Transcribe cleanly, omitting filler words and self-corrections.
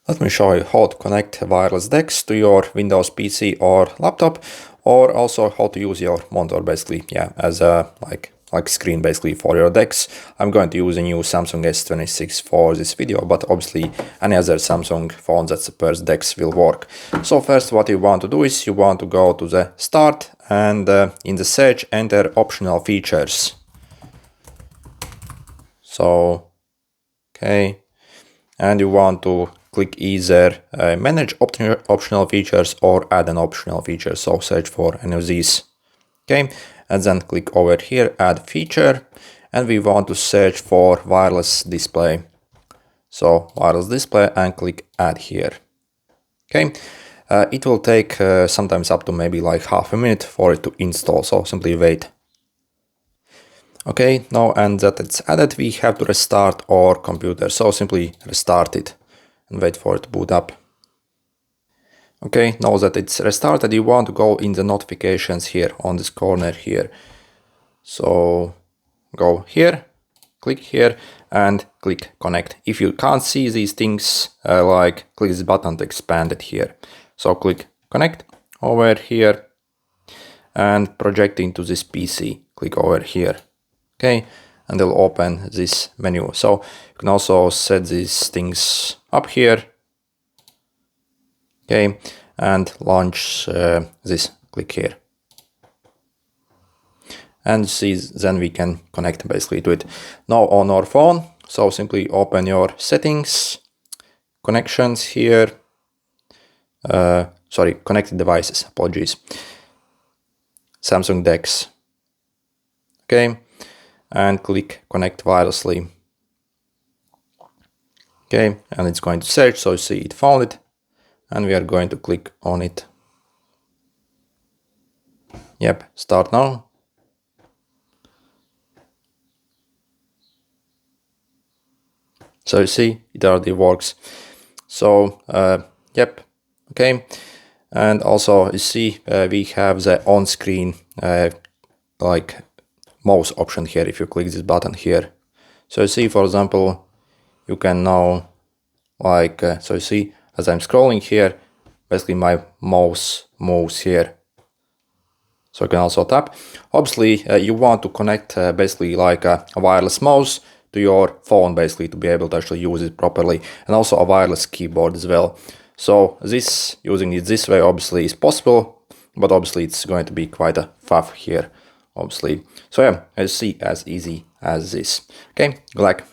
Let me show you how to connect Wireless DEX to your Windows PC or laptop, or also how to use your monitor basically, yeah, as a like screen basically for your DeX. I'm going to use a new Samsung S26 for this video, but obviously any other Samsung phone that supports DeX will work. So first what you want to do is you want to go to the start and in the search enter optional features. So okay, and you want to click either manage optional features or add an optional feature. So search for any of these. Okay, and then click over here, add feature, and we want to search for wireless display. So wireless display and click add here. Okay, it will take sometimes up to maybe like half a minute for it to install. So simply wait. Okay, now and that it's added, we have to restart our computer. So simply restart it and wait for it to boot up. Okay, now that it's restarted, you want to go in the notifications here on this corner here. So go here, click here and click connect. If you can't see these things, click this button to expand it here. So click connect over here and project into this PC. Click over here. Okay, and it'll open this menu. So you can also set these things up here. Okay, and launch this. Click here. And see, then we can connect basically to it. Now on our phone, so simply open your settings, connections here. Sorry, connected devices, apologies. Samsung DeX. Okay, and click connect wirelessly. Okay, and it's going to search, so you see it found it, and we are going to click on it. Yep, start now. So you see, it already works. So, yep, okay. And also you see we have the on-screen like mouse option here if you click this button here. So you see, for example, you can now so you see as I'm scrolling here, basically my mouse moves here. So you can also tap. Obviously you want to connect basically like a wireless mouse to your phone basically to be able to actually use it properly, and also a wireless keyboard as well. So this, using it this way obviously is possible, but obviously it's going to be quite a faff here, obviously. So yeah, as easy as this. Okay, good luck.